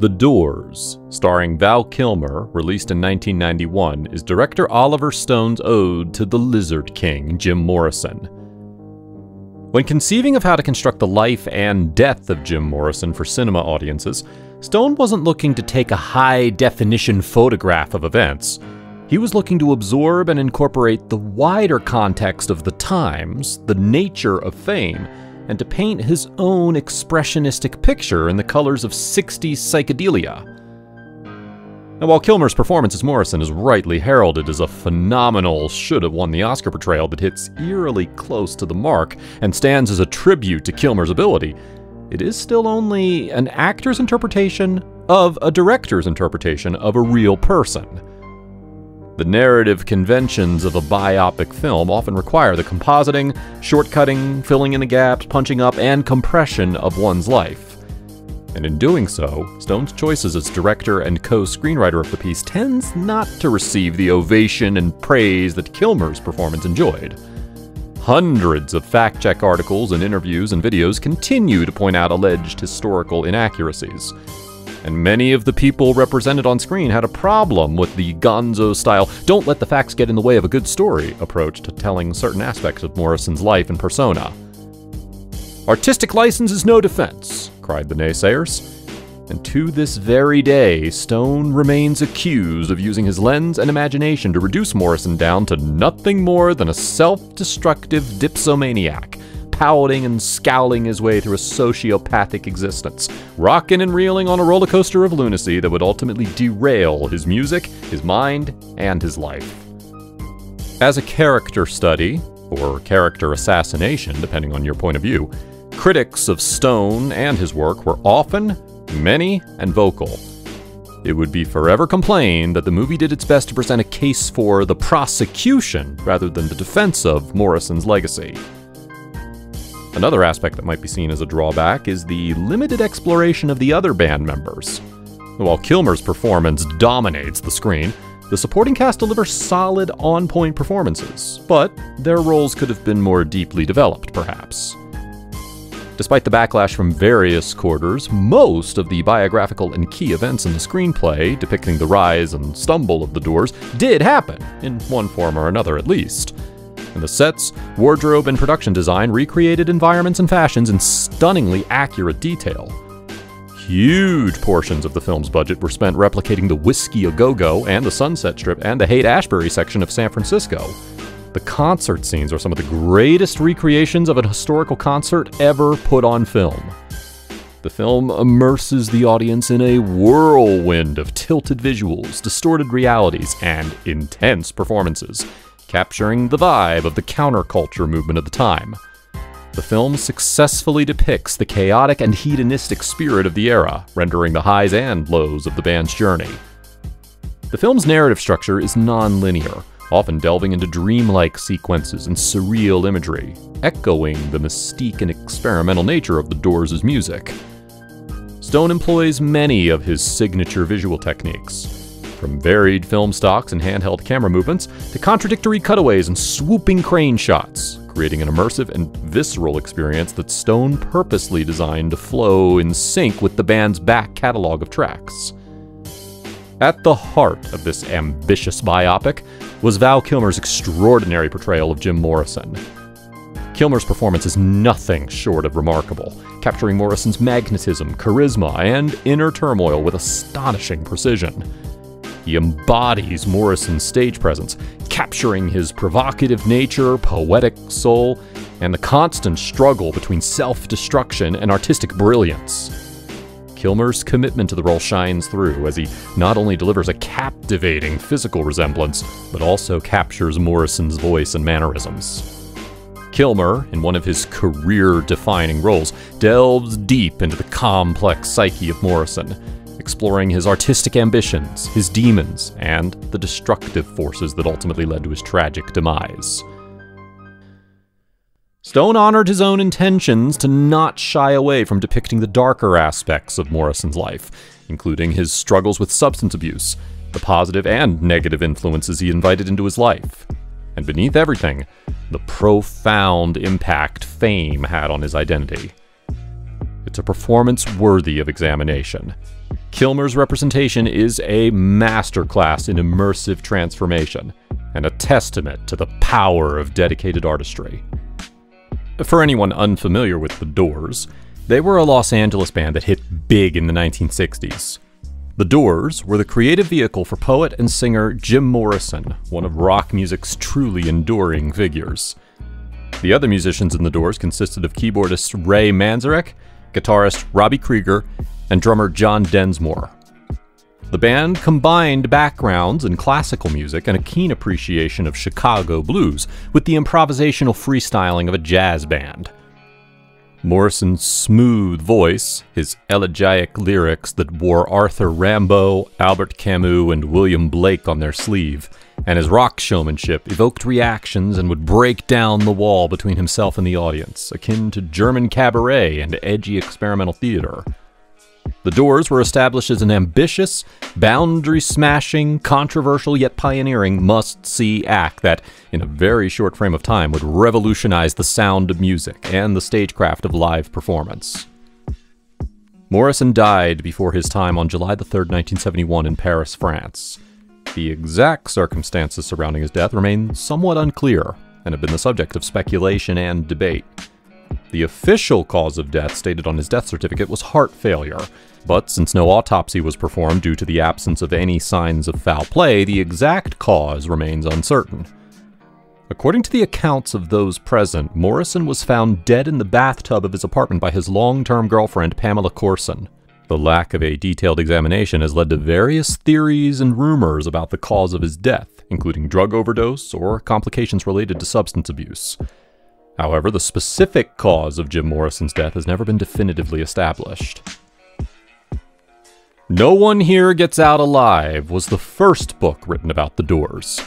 The Doors, starring Val Kilmer, released in 1991, is director Oliver Stone's ode to the Lizard King, Jim Morrison. When conceiving of how to construct the life and death of Jim Morrison for cinema audiences, Stone wasn't looking to take a high-definition photograph of events. He was looking to absorb and incorporate the wider context of the times, the nature of fame, and to paint his own expressionistic picture in the colors of 60s psychedelia. Now, while Kilmer's performance as Morrison is rightly heralded as a phenomenal, should-have-won the Oscar portrayal that hits eerily close to the mark and stands as a tribute to Kilmer's ability, it is still only an actor's interpretation of a director's interpretation of a real person. The narrative conventions of a biopic film often require the compositing, shortcutting, filling in the gaps, punching up, and compression of one's life. And in doing so, Stone's choices as director and co-screenwriter of the piece tends not to receive the ovation and praise that Kilmer's performance enjoyed. Hundreds of fact-check articles and interviews and videos continue to point out alleged historical inaccuracies. And many of the people represented on screen had a problem with the gonzo-style, don't let the facts get in the way of a good story approach to telling certain aspects of Morrison's life and persona. "Artistic license is no defense," cried the naysayers. And to this very day, Stone remains accused of using his lens and imagination to reduce Morrison down to nothing more than a self-destructive dipsomaniac, pouting and scowling his way through a sociopathic existence, rocking and reeling on a roller coaster of lunacy that would ultimately derail his music, his mind, and his life. As a character study, or character assassination, depending on your point of view, critics of Stone and his work were often, many, and vocal. It would be forever complained that the movie did its best to present a case for the prosecution rather than the defense of Morrison's legacy. Another aspect that might be seen as a drawback is the limited exploration of the other band members. While Kilmer's performance dominates the screen, the supporting cast delivers solid, on-point performances, but their roles could have been more deeply developed, perhaps. Despite the backlash from various quarters, most of the biographical and key events in the screenplay, depicting the rise and stumble of the Doors, did happen, in one form or another at least. And the sets, wardrobe, and production design recreated environments and fashions in stunningly accurate detail. Huge portions of the film's budget were spent replicating the Whiskey A Go-Go and the Sunset Strip and the Haight-Ashbury section of San Francisco. The concert scenes are some of the greatest recreations of a historical concert ever put on film. The film immerses the audience in a whirlwind of tilted visuals, distorted realities, and intense performances, capturing the vibe of the counterculture movement of the time. The film successfully depicts the chaotic and hedonistic spirit of the era, rendering the highs and lows of the band's journey. The film's narrative structure is non-linear, often delving into dreamlike sequences and surreal imagery, echoing the mystique and experimental nature of the Doors' music. Stone employs many of his signature visual techniques, from varied film stocks and handheld camera movements to contradictory cutaways and swooping crane shots, creating an immersive and visceral experience that Stone purposely designed to flow in sync with the band's back catalog of tracks. At the heart of this ambitious biopic was Val Kilmer's extraordinary portrayal of Jim Morrison. Kilmer's performance is nothing short of remarkable, capturing Morrison's magnetism, charisma, and inner turmoil with astonishing precision. He embodies Morrison's stage presence, capturing his provocative nature, poetic soul, and the constant struggle between self-destruction and artistic brilliance. Kilmer's commitment to the role shines through as he not only delivers a captivating physical resemblance, but also captures Morrison's voice and mannerisms. Kilmer, in one of his career-defining roles, delves deep into the complex psyche of Morrison, exploring his artistic ambitions, his demons, and the destructive forces that ultimately led to his tragic demise. Stone honored his own intentions to not shy away from depicting the darker aspects of Morrison's life, including his struggles with substance abuse, the positive and negative influences he invited into his life, and beneath everything, the profound impact fame had on his identity. It's a performance worthy of examination. Kilmer's representation is a masterclass in immersive transformation, and a testament to the power of dedicated artistry. For anyone unfamiliar with The Doors, they were a Los Angeles band that hit big in the 1960s. The Doors were the creative vehicle for poet and singer Jim Morrison, one of rock music's truly enduring figures. The other musicians in The Doors consisted of keyboardist Ray Manzarek, guitarist Robbie Krieger, and drummer John Densmore. The band combined backgrounds in classical music and a keen appreciation of Chicago blues with the improvisational freestyling of a jazz band. Morrison's smooth voice, his elegiac lyrics that wore Arthur Rimbaud, Albert Camus, and William Blake on their sleeve, and his rock showmanship evoked reactions and would break down the wall between himself and the audience, akin to German cabaret and edgy experimental theater. The Doors were established as an ambitious, boundary-smashing, controversial yet pioneering must-see act that, in a very short frame of time, would revolutionize the sound of music and the stagecraft of live performance. Morrison died before his time on July 3, 1971 in Paris, France. The exact circumstances surrounding his death remain somewhat unclear and have been the subject of speculation and debate. The official cause of death stated on his death certificate was heart failure, but since no autopsy was performed due to the absence of any signs of foul play, the exact cause remains uncertain. According to the accounts of those present, Morrison was found dead in the bathtub of his apartment by his long-term girlfriend, Pamela Courson. The lack of a detailed examination has led to various theories and rumors about the cause of his death, including drug overdose or complications related to substance abuse. However, the specific cause of Jim Morrison's death has never been definitively established. No One Here Gets Out Alive was the first book written about The Doors.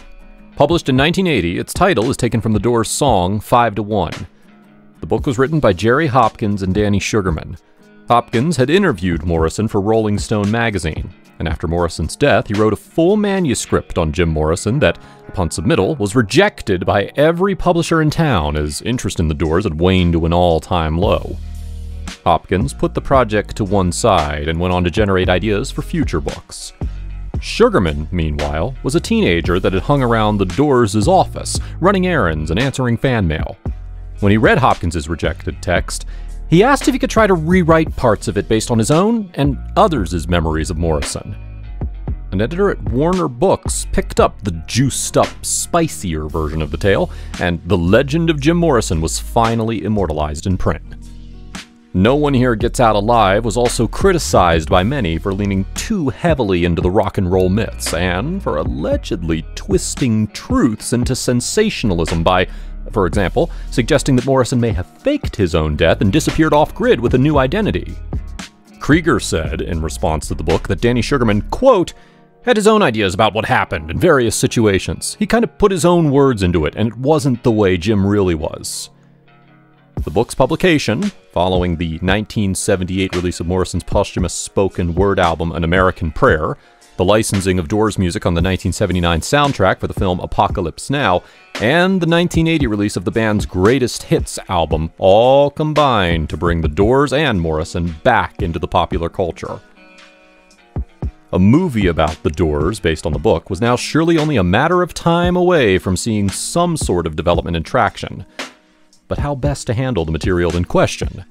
Published in 1980, its title is taken from The Doors' song 5 to 1. The book was written by Jerry Hopkins and Danny Sugarman. Hopkins had interviewed Morrison for Rolling Stone magazine, and after Morrison's death, he wrote a full manuscript on Jim Morrison that, upon submittal, was rejected by every publisher in town as interest in The Doors had waned to an all-time low. Hopkins put the project to one side and went on to generate ideas for future books. Sugarman, meanwhile, was a teenager that had hung around The Doors' office, running errands and answering fan mail. When he read Hopkins' rejected text, he asked if he could try to rewrite parts of it based on his own and others' memories of Morrison. An editor at Warner Books picked up the juiced-up, spicier version of the tale, and the legend of Jim Morrison was finally immortalized in print. No One Here Gets Out Alive was also criticized by many for leaning too heavily into the rock and roll myths, and for allegedly twisting truths into sensationalism by, for example, suggesting that Morrison may have faked his own death and disappeared off-grid with a new identity. Krieger said, in response to the book, that Danny Sugarman, quote, had his own ideas about what happened in various situations. He kind of put his own words into it, and it wasn't the way Jim really was. The book's publication, following the 1978 release of Morrison's posthumous spoken word album An American Prayer, the licensing of Doors music on the 1979 soundtrack for the film Apocalypse Now, and the 1980 release of the band's greatest hits album, all combined to bring the Doors and Morrison back into the popular culture. A movie about the Doors, based on the book, was now surely only a matter of time away from seeing some sort of development and traction. But how best to handle the material in question?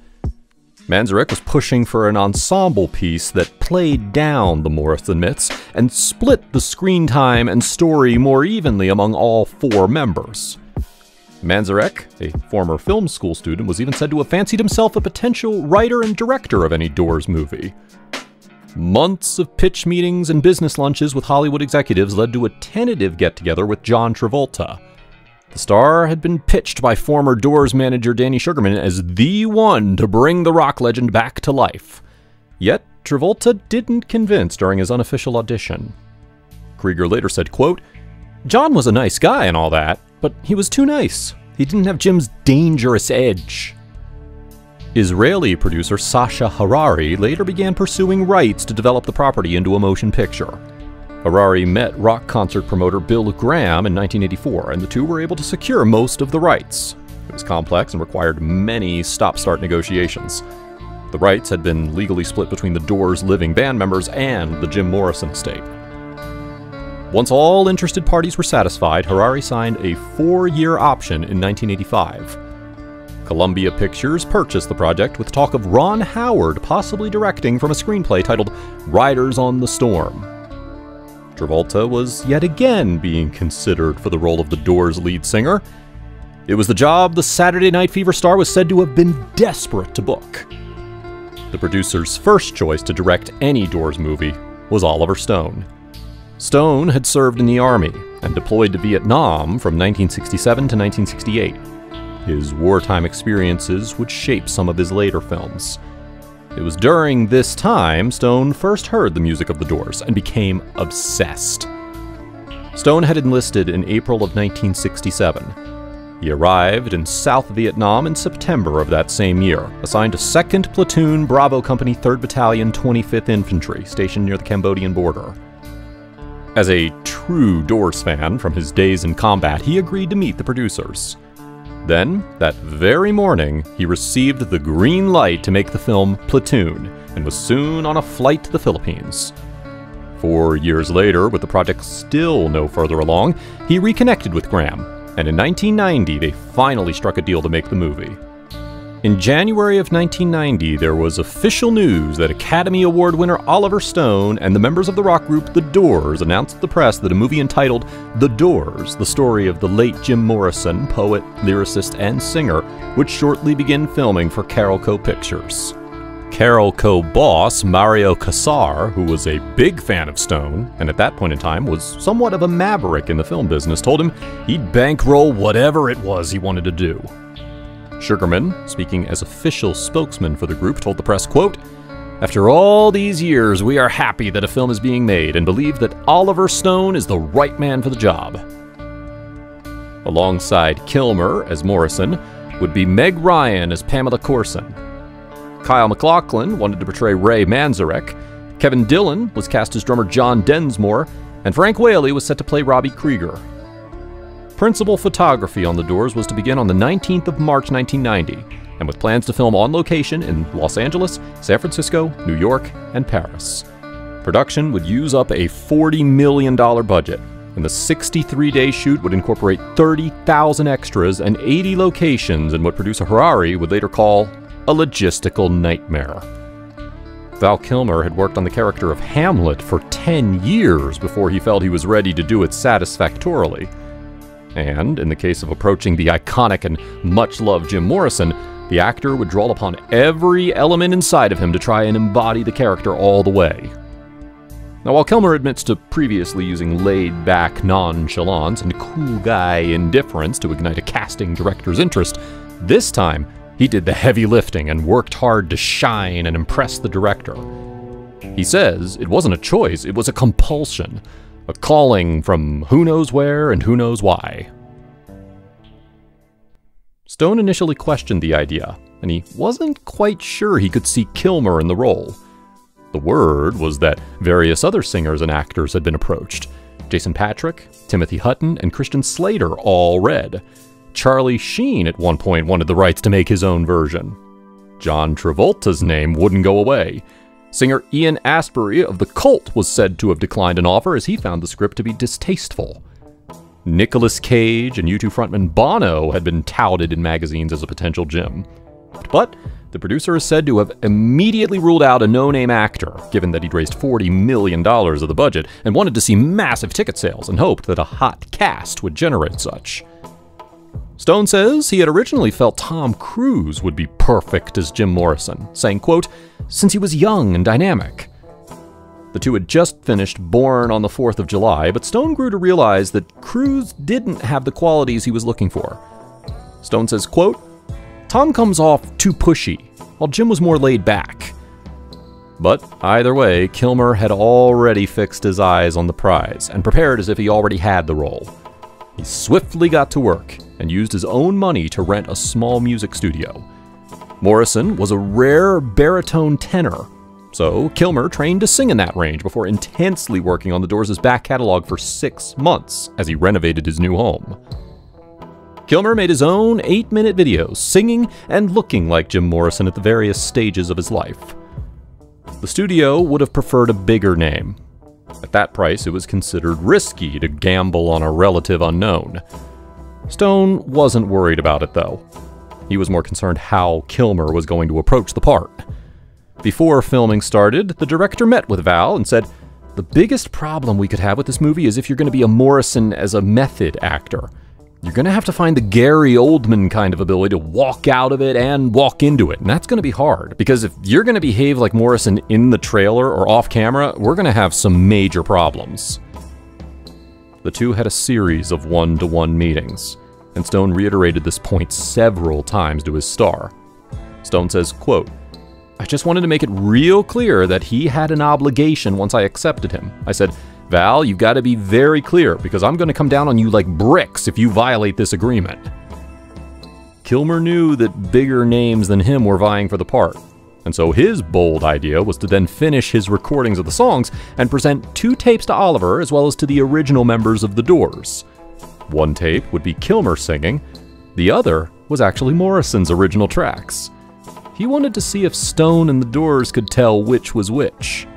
Manzarek was pushing for an ensemble piece that played down the Morrison myths and split the screen time and story more evenly among all four members. Manzarek, a former film school student, was even said to have fancied himself a potential writer and director of any Doors movie. Months of pitch meetings and business lunches with Hollywood executives led to a tentative get-together with John Travolta. The star had been pitched by former Doors manager Danny Sugarman as the one to bring the rock legend back to life. Yet, Travolta didn't convince during his unofficial audition. Krieger later said, quote, "John was a nice guy and all that, but he was too nice. He didn't have Jim's dangerous edge." Israeli producer Sasha Harari later began pursuing rights to develop the property into a motion picture. Harari met rock concert promoter Bill Graham in 1984, and the two were able to secure most of the rights. It was complex and required many stop-start negotiations. The rights had been legally split between the Doors' living band members and the Jim Morrison estate. Once all interested parties were satisfied, Harari signed a 4-year option in 1985. Columbia Pictures purchased the project with talk of Ron Howard possibly directing from a screenplay titled Riders on the Storm. Travolta was yet again being considered for the role of the Doors' lead singer. It was the job the Saturday Night Fever star was said to have been desperate to book. The producer's first choice to direct any Doors movie was Oliver Stone. Stone had served in the Army and deployed to Vietnam from 1967 to 1968. His wartime experiences would shape some of his later films. It was during this time Stone first heard the music of the Doors and became obsessed. Stone had enlisted in April of 1967. He arrived in South Vietnam in September of that same year, assigned to 2nd Platoon Bravo Company 3rd Battalion 25th Infantry, stationed near the Cambodian border. As a true Doors fan from his days in combat, he agreed to meet the producers. Then, that very morning, he received the green light to make the film Platoon, and was soon on a flight to the Philippines. 4 years later, with the project still no further along, he reconnected with Graham, and in 1990 they finally struck a deal to make the movie. In January of 1990, there was official news that Academy Award winner Oliver Stone and the members of the rock group The Doors announced to the press that a movie entitled The Doors, the story of the late Jim Morrison, poet, lyricist, and singer, would shortly begin filming for Carolco Pictures. Carolco boss Mario Casar, who was a big fan of Stone, and at that point in time was somewhat of a maverick in the film business, told him he'd bankroll whatever it was he wanted to do. Sugarman, speaking as official spokesman for the group, told the press, quote, "After all these years, we are happy that a film is being made and believe that Oliver Stone is the right man for the job." Alongside Kilmer as Morrison would be Meg Ryan as Pamela Courson. Kyle MacLachlan wanted to portray Ray Manzarek, Kevin Dillon was cast as drummer John Densmore, and Frank Whaley was set to play Robbie Krieger. Principal photography on The Doors was to begin on the 19th of March 1990, and with plans to film on location in Los Angeles, San Francisco, New York, and Paris. Production would use up a $40 million budget, and the 63-day shoot would incorporate 30,000 extras and 80 locations in what producer Harari would later call a logistical nightmare. Val Kilmer had worked on the character of Hamlet for 10 years before he felt he was ready to do it satisfactorily. And, in the case of approaching the iconic and much-loved Jim Morrison, the actor would draw upon every element inside of him to try and embody the character all the way. Now, while Kilmer admits to previously using laid-back nonchalance and cool guy indifference to ignite a casting director's interest, this time he did the heavy lifting and worked hard to shine and impress the director. He says it wasn't a choice, it was a compulsion. A calling from who knows where and who knows why. Stone initially questioned the idea, and he wasn't quite sure he could see Kilmer in the role. The word was that various other singers and actors had been approached. Jason Patric, Timothy Hutton, and Christian Slater all read. Charlie Sheen at one point wanted the rights to make his own version. John Travolta's name wouldn't go away. Singer Ian Astbury of The Cult was said to have declined an offer as he found the script to be distasteful. Nicolas Cage and U2 frontman Bono had been touted in magazines as a potential Jim. But the producer is said to have immediately ruled out a no-name actor, given that he'd raised $40 million of the budget and wanted to see massive ticket sales and hoped that a hot cast would generate such. Stone says he had originally felt Tom Cruise would be perfect as Jim Morrison, saying, quote, "Since he was young and dynamic." The two had just finished Born on the 4th of July, but Stone grew to realize that Cruise didn't have the qualities he was looking for. Stone says, quote, "Tom comes off too pushy, while Jim was more laid back." But either way, Kilmer had already fixed his eyes on the prize and prepared as if he already had the role. He swiftly got to work and used his own money to rent a small music studio. Morrison was a rare baritone tenor, so Kilmer trained to sing in that range before intensely working on the Doors' back catalog for 6 months as he renovated his new home. Kilmer made his own 8-minute videos, singing and looking like Jim Morrison at the various stages of his life. The studio would have preferred a bigger name. At that price, it was considered risky to gamble on a relative unknown. Stone wasn't worried about it, though. He was more concerned how Kilmer was going to approach the part. Before filming started, the director met with Val and said, "The biggest problem we could have with this movie is if you're going to be a Morrison as a method actor. You're going to have to find the Gary Oldman kind of ability to walk out of it and walk into it, and that's going to be hard, because if you're going to behave like Morrison in the trailer or off camera, we're going to have some major problems." The two had a series of one-to-one meetings, and Stone reiterated this point several times to his star. Stone says, quote, "I just wanted to make it real clear that he had an obligation once I accepted him. I said, Val, you've got to be very clear, because I'm going to come down on you like bricks if you violate this agreement." Kilmer knew that bigger names than him were vying for the part, and so his bold idea was to then finish his recordings of the songs and present 2 tapes to Oliver as well as to the original members of The Doors. One tape would be Kilmer singing, the other was actually Morrison's original tracks. He wanted to see if Stone and The Doors could tell which was which.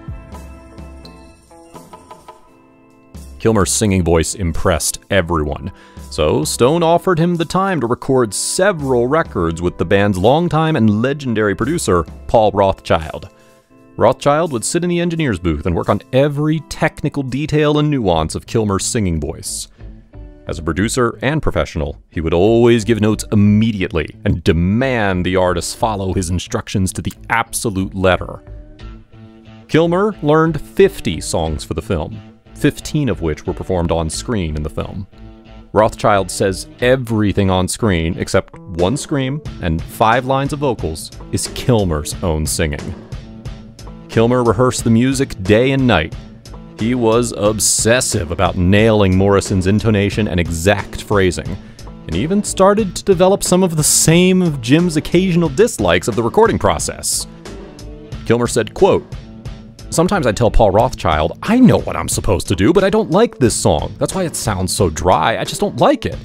Kilmer's singing voice impressed everyone, so Stone offered him the time to record several records with the band's longtime and legendary producer, Paul Rothchild. Rothchild would sit in the engineer's booth and work on every technical detail and nuance of Kilmer's singing voice. As a producer and professional, he would always give notes immediately and demand the artists follow his instructions to the absolute letter. Kilmer learned 50 songs for the film, 15 of which were performed on screen in the film. Rothchild says everything on screen, except one scream and 5 lines of vocals, is Kilmer's own singing. Kilmer rehearsed the music day and night. He was obsessive about nailing Morrison's intonation and exact phrasing, and even started to develop some of the same of Jim's occasional dislikes of the recording process. Kilmer said, quote, "Sometimes I tell Paul Rothchild, I know what I'm supposed to do, but I don't like this song. That's why it sounds so dry. I just don't like it."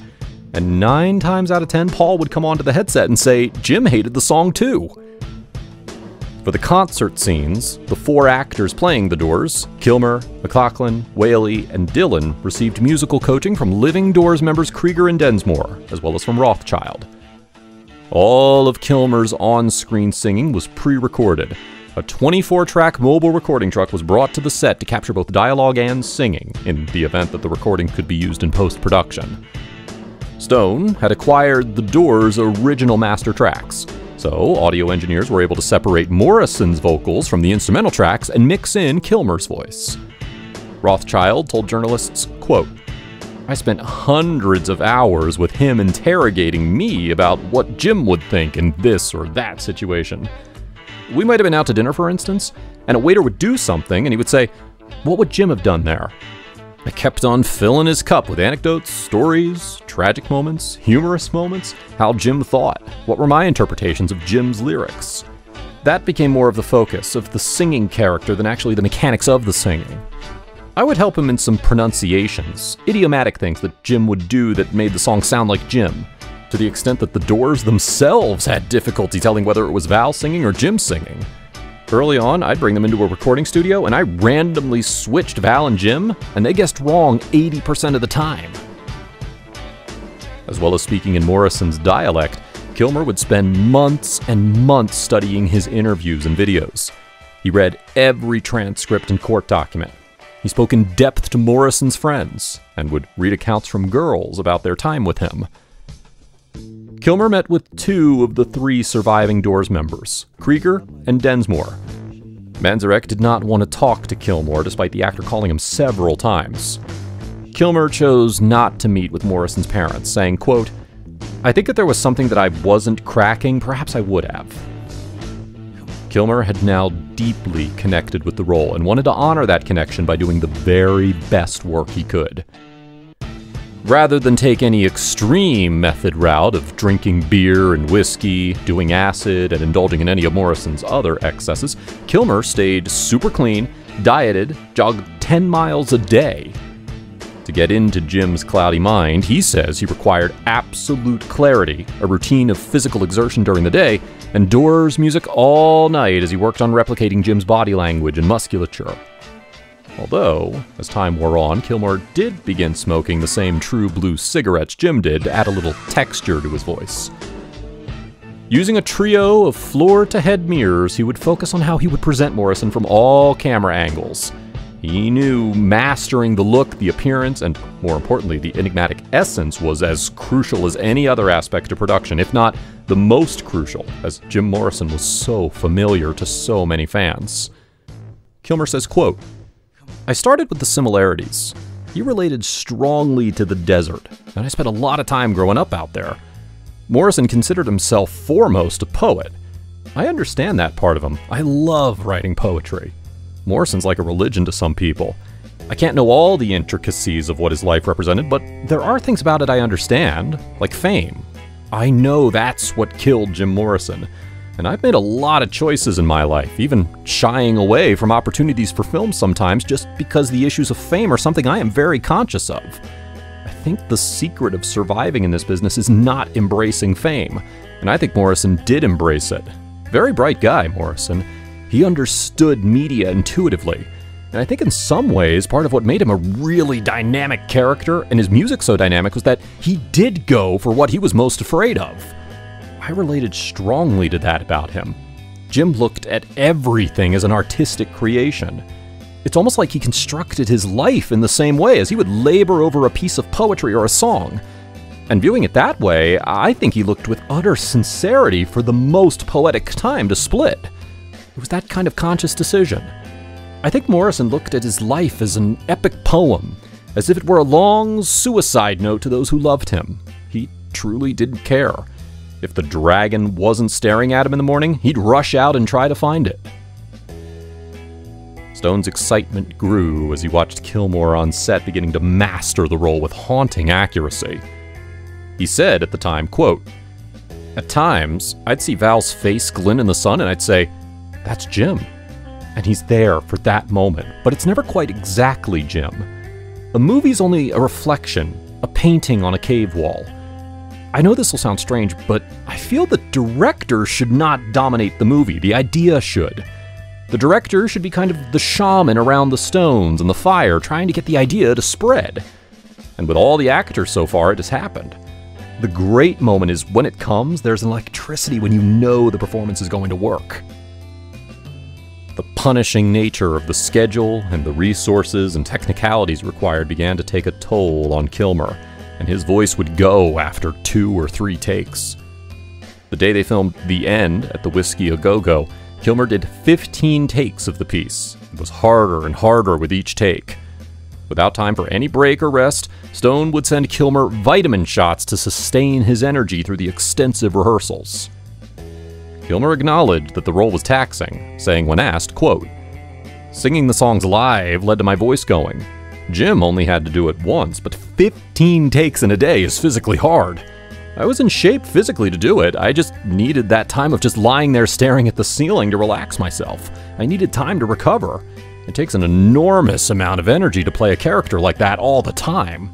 And 9 times out of 10, Paul would come onto the headset and say, Jim hated the song too. For the concert scenes, the 4 actors playing The Doors, Kilmer, McLachlan, Whaley, and Dylan, received musical coaching from living Doors members Krieger and Densmore, as well as from Rothchild. All of Kilmer's on-screen singing was pre-recorded. A 24-track mobile recording truck was brought to the set to capture both dialogue and singing, in the event that the recording could be used in post-production. Stone had acquired The Doors' original master tracks, so audio engineers were able to separate Morrison's vocals from the instrumental tracks and mix in Kilmer's voice. Rothchild told journalists, quote, "I spent hundreds of hours with him interrogating me about what Jim would think in this or that situation. We might have been out to dinner, for instance, and a waiter would do something and he would say, 'What would Jim have done there?' I kept on filling his cup with anecdotes, stories, tragic moments, humorous moments, how Jim thought, what were my interpretations of Jim's lyrics. That became more of the focus of the singing character than actually the mechanics of the singing. I would help him in some pronunciations, idiomatic things that Jim would do that made the song sound like Jim, to the extent that the Doors themselves had difficulty telling whether it was Val singing or Jim singing. Early on, I'd bring them into a recording studio and I randomly switched Val and Jim, and they guessed wrong 80% of the time." As well as speaking in Morrison's dialect, Kilmer would spend months and months studying his interviews and videos. He read every transcript and court document. He spoke in depth to Morrison's friends, and would read accounts from girls about their time with him. Kilmer met with 2 of the 3 surviving Doors members, Krieger and Densmore. Manzarek did not want to talk to Kilmer, despite the actor calling him several times. Kilmer chose not to meet with Morrison's parents, saying, quote, "I think if there was something that I wasn't cracking, perhaps I would have." Kilmer had now deeply connected with the role and wanted to honor that connection by doing the very best work he could. Rather than take any extreme method route of drinking beer and whiskey, doing acid, and indulging in any of Morrison's other excesses, Kilmer stayed super clean, dieted, jogged 10 miles a day. To get into Jim's cloudy mind, he says he required absolute clarity, a routine of physical exertion during the day, and Doors music all night as he worked on replicating Jim's body language and musculature. Although, as time wore on, Kilmer did begin smoking the same true blue cigarettes Jim did to add a little texture to his voice. Using a trio of floor-to-head mirrors, he would focus on how he would present Morrison from all camera angles. He knew mastering the look, the appearance, and more importantly, the enigmatic essence was as crucial as any other aspect of production, if not the most crucial, as Jim Morrison was so familiar to so many fans. Kilmer says, quote, "I started with the similarities. He related strongly to the desert, and I spent a lot of time growing up out there. Morrison considered himself foremost a poet. I understand that part of him. I love writing poetry. Morrison's like a religion to some people. I can't know all the intricacies of what his life represented, but there are things about it I understand, like fame. I know that's what killed Jim Morrison. And I've made a lot of choices in my life, even shying away from opportunities for film sometimes just because the issues of fame are something I am very conscious of. I think the secret of surviving in this business is not embracing fame, and I think Morrison did embrace it. Very bright guy, Morrison. He understood media intuitively, and I think in some ways part of what made him a really dynamic character and his music so dynamic was that he did go for what he was most afraid of. I related strongly to that about him. Jim looked at everything as an artistic creation. It's almost like he constructed his life in the same way as he would labor over a piece of poetry or a song. And viewing it that way, I think he looked with utter sincerity for the most poetic time to split. It was that kind of conscious decision. I think Morrison looked at his life as an epic poem, as if it were a long suicide note to those who loved him. He truly didn't care. If the dragon wasn't staring at him in the morning, he'd rush out and try to find it. Stone's excitement grew as he watched Kilmer on set beginning to master the role with haunting accuracy. He said at the time, quote, "At times, I'd see Val's face glint in the sun and I'd say, 'That's Jim.' And he's there for that moment, but it's never quite exactly Jim. A movie's only a reflection, a painting on a cave wall. I know this will sound strange, but I feel the director should not dominate the movie. The idea should. The director should be kind of the shaman around the stones and the fire, trying to get the idea to spread. And with all the actors so far, it has happened. The great moment is when it comes, there's an electricity when you know the performance is going to work." The punishing nature of the schedule and the resources and technicalities required began to take a toll on Kilmer, and his voice would go after 2 or 3 takes. The day they filmed The End at the Whiskey A Go-Go, Kilmer did 15 takes of the piece. It was harder and harder with each take. Without time for any break or rest, Stone would send Kilmer vitamin shots to sustain his energy through the extensive rehearsals. Kilmer acknowledged that the role was taxing, saying when asked, quote, "Singing the songs live led to my voice going. Jim only had to do it once, but 15 takes in a day is physically hard. I was in shape physically to do it, I just needed that time of just lying there staring at the ceiling to relax myself. I needed time to recover. It takes an enormous amount of energy to play a character like that all the time."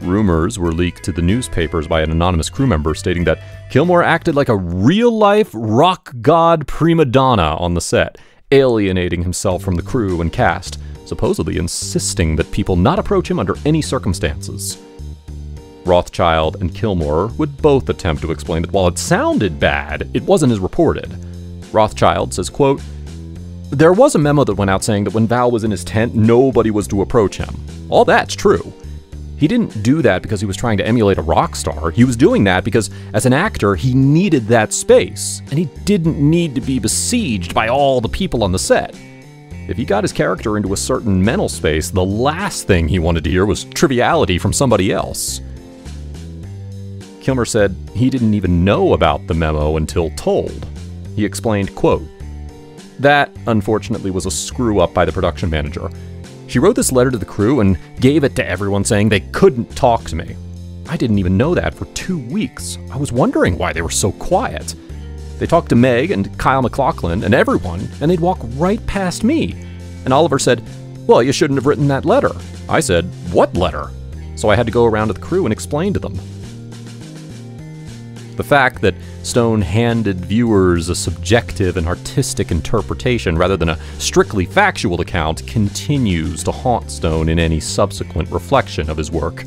Rumors were leaked to the newspapers by an anonymous crew member stating that Kilmer acted like a real-life rock god prima donna on the set, alienating himself from the crew and cast, supposedly insisting that people not approach him under any circumstances. Rothschild and Kilmer would both attempt to explain that while it sounded bad, it wasn't as reported. Rothschild says, quote, "There was a memo that went out saying that when Val was in his tent, nobody was to approach him. All that's true. He didn't do that because he was trying to emulate a rock star. He was doing that because, as an actor, he needed that space, and he didn't need to be besieged by all the people on the set. If he got his character into a certain mental space, the last thing he wanted to hear was triviality from somebody else." Kilmer said he didn't even know about the memo until told. He explained, quote, "That, unfortunately, was a screw-up by the production manager. She wrote this letter to the crew and gave it to everyone saying they couldn't talk to me. I didn't even know that for 2 weeks. I was wondering why they were so quiet. They talked to Meg and Kyle MacLachlan and everyone, and they'd walk right past me. And Oliver said, "Well, you shouldn't have written that letter." I said, "What letter?" So I had to go around to the crew and explain to them. The fact that Stone handed viewers a subjective and artistic interpretation rather than a strictly factual account continues to haunt Stone in any subsequent reflection of his work.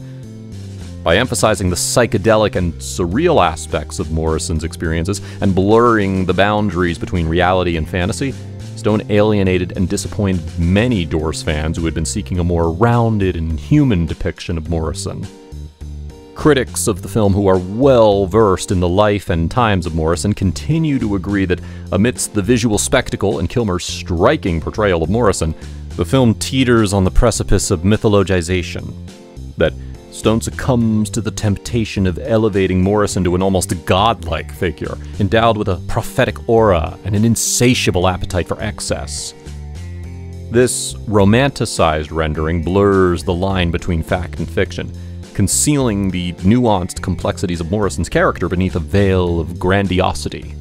By emphasizing the psychedelic and surreal aspects of Morrison's experiences and blurring the boundaries between reality and fantasy, Stone alienated and disappointed many Doors fans who had been seeking a more rounded and human depiction of Morrison. Critics of the film who are well versed in the life and times of Morrison continue to agree that amidst the visual spectacle and Kilmer's striking portrayal of Morrison, the film teeters on the precipice of mythologization, that Stone succumbs to the temptation of elevating Morrison to an almost godlike figure, endowed with a prophetic aura and an insatiable appetite for excess. This romanticized rendering blurs the line between fact and fiction, concealing the nuanced complexities of Morrison's character beneath a veil of grandiosity.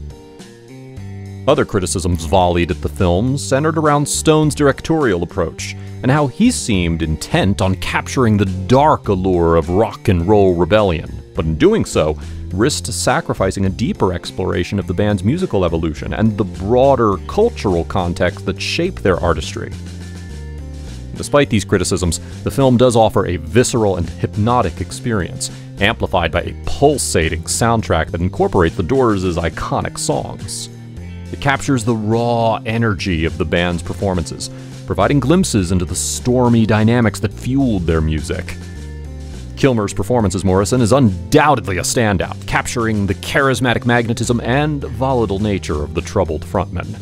Other criticisms volleyed at the film centered around Stone's directorial approach, and how he seemed intent on capturing the dark allure of rock and roll rebellion, but in doing so, risked sacrificing a deeper exploration of the band's musical evolution and the broader cultural context that shaped their artistry. Despite these criticisms, the film does offer a visceral and hypnotic experience, amplified by a pulsating soundtrack that incorporates the Doors' iconic songs. It captures the raw energy of the band's performances, providing glimpses into the stormy dynamics that fueled their music. Kilmer's performance as Morrison is undoubtedly a standout, capturing the charismatic magnetism and volatile nature of the troubled frontman.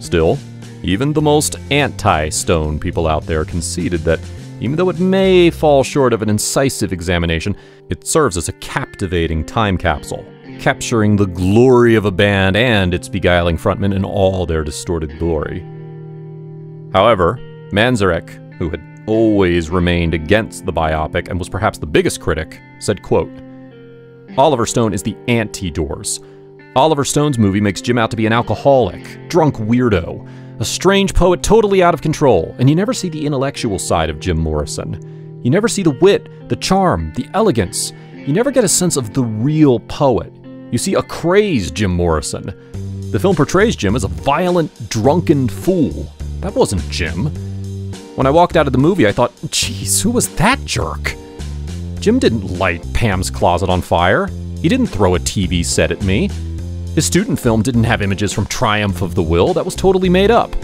Still, even the most anti-Stone people out there conceded that, even though it may fall short of an incisive examination, it serves as a captivating time capsule, capturing the glory of a band and its beguiling frontman in all their distorted glory. However, Manzarek, who had always remained against the biopic and was perhaps the biggest critic, said, quote, "Oliver Stone is the anti-Doors. Oliver Stone's movie makes Jim out to be an alcoholic, drunk weirdo, a strange poet totally out of control, and you never see the intellectual side of Jim Morrison. You never see the wit, the charm, the elegance. You never get a sense of the real poet. You see a crazed Jim Morrison. The film portrays Jim as a violent, drunken fool. That wasn't Jim. When I walked out of the movie, I thought, geez, who was that jerk? Jim didn't light Pam's closet on fire. He didn't throw a TV set at me. His student film didn't have images from Triumph of the Will. That was totally made up.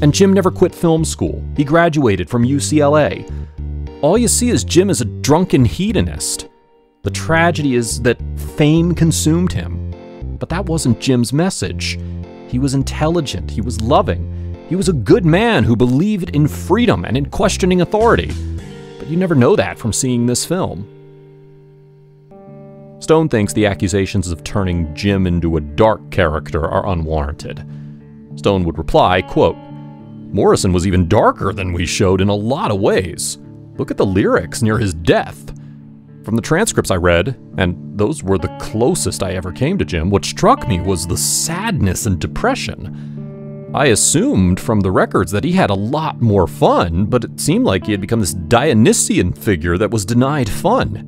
And Jim never quit film school. He graduated from UCLA. All you see is Jim as a drunken hedonist. The tragedy is that fame consumed him. But that wasn't Jim's message. He was intelligent. He was loving. He was a good man who believed in freedom and in questioning authority. But you never know that from seeing this film." Stone thinks the accusations of turning Jim into a dark character are unwarranted. Stone would reply, quote, "Morrison was even darker than we showed in a lot of ways. Look at the lyrics near his death. From the transcripts I read, and those were the closest I ever came to Jim, what struck me was the sadness and depression. I assumed from the records that he had a lot more fun, but it seemed like he had become this Dionysian figure that was denied fun.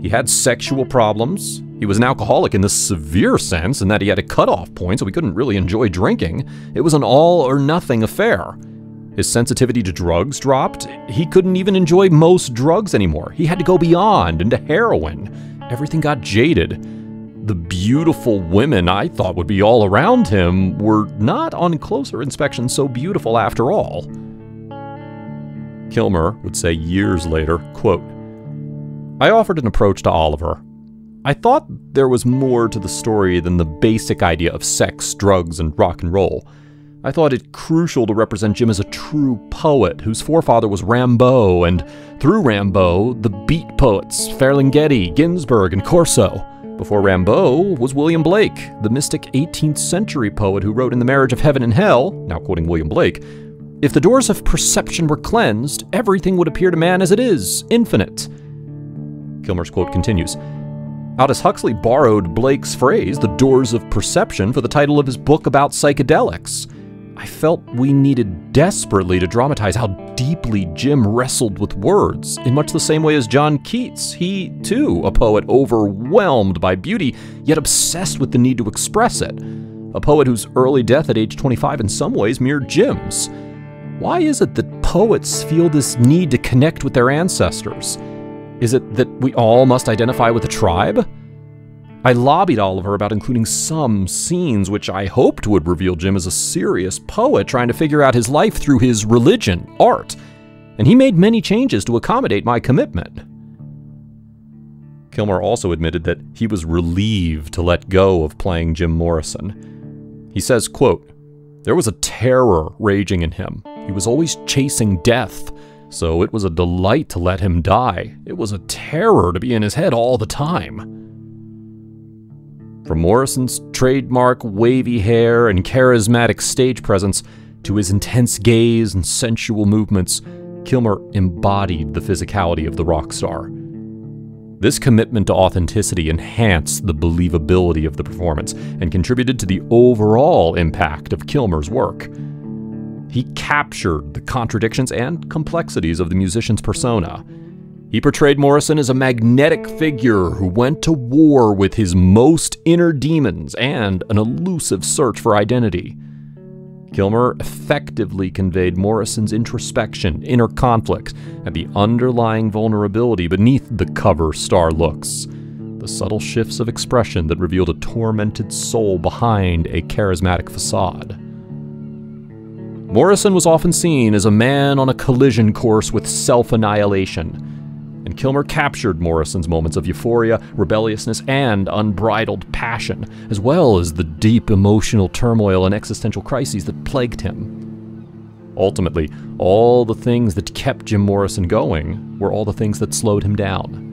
He had sexual problems. He was an alcoholic in the severe sense, in that he had a cutoff point, so he couldn't really enjoy drinking. It was an all-or-nothing affair. His sensitivity to drugs dropped. He couldn't even enjoy most drugs anymore. He had to go beyond, into heroin. Everything got jaded. The beautiful women I thought would be all around him were not, on closer inspection, so beautiful after all." Kilmer would say years later, quote, "I offered an approach to Oliver. I thought there was more to the story than the basic idea of sex, drugs, and rock and roll. I thought it crucial to represent Jim as a true poet whose forefather was Rimbaud, and through Rimbaud, the beat poets Ferlinghetti, Ginsberg, and Corso. Before Rimbaud was William Blake, the mystic 18th century poet who wrote in The Marriage of Heaven and Hell, now quoting William Blake, 'If the doors of perception were cleansed, everything would appear to man as it is, infinite.'" Kilmer's quote continues, "Aldous Huxley borrowed Blake's phrase, 'the doors of perception,' for the title of his book about psychedelics. I felt we needed desperately to dramatize how deeply Jim wrestled with words, in much the same way as John Keats. He, too, a poet overwhelmed by beauty, yet obsessed with the need to express it. A poet whose early death at age 25 in some ways mirrored Jim's. Why is it that poets feel this need to connect with their ancestors? Is it that we all must identify with a tribe? I lobbied Oliver about including some scenes which I hoped would reveal Jim as a serious poet trying to figure out his life through his religion, art, and he made many changes to accommodate my commitment. Kilmer also admitted that he was relieved to let go of playing Jim Morrison. He says, quote, "There was a terror raging in him. He was always chasing death, so it was a delight to let him die. It was a terror to be in his head all the time." From Morrison's trademark wavy hair and charismatic stage presence to his intense gaze and sensual movements, Kilmer embodied the physicality of the rock star. This commitment to authenticity enhanced the believability of the performance and contributed to the overall impact of Kilmer's work. He captured the contradictions and complexities of the musician's persona. He portrayed Morrison as a magnetic figure who went to war with his most inner demons and an elusive search for identity. Kilmer effectively conveyed Morrison's introspection, inner conflict, and the underlying vulnerability beneath the cover star looks, the subtle shifts of expression that revealed a tormented soul behind a charismatic facade. Morrison was often seen as a man on a collision course with self-annihilation, and Kilmer captured Morrison's moments of euphoria, rebelliousness, and unbridled passion, as well as the deep emotional turmoil and existential crises that plagued him. Ultimately, all the things that kept Jim Morrison going were all the things that slowed him down.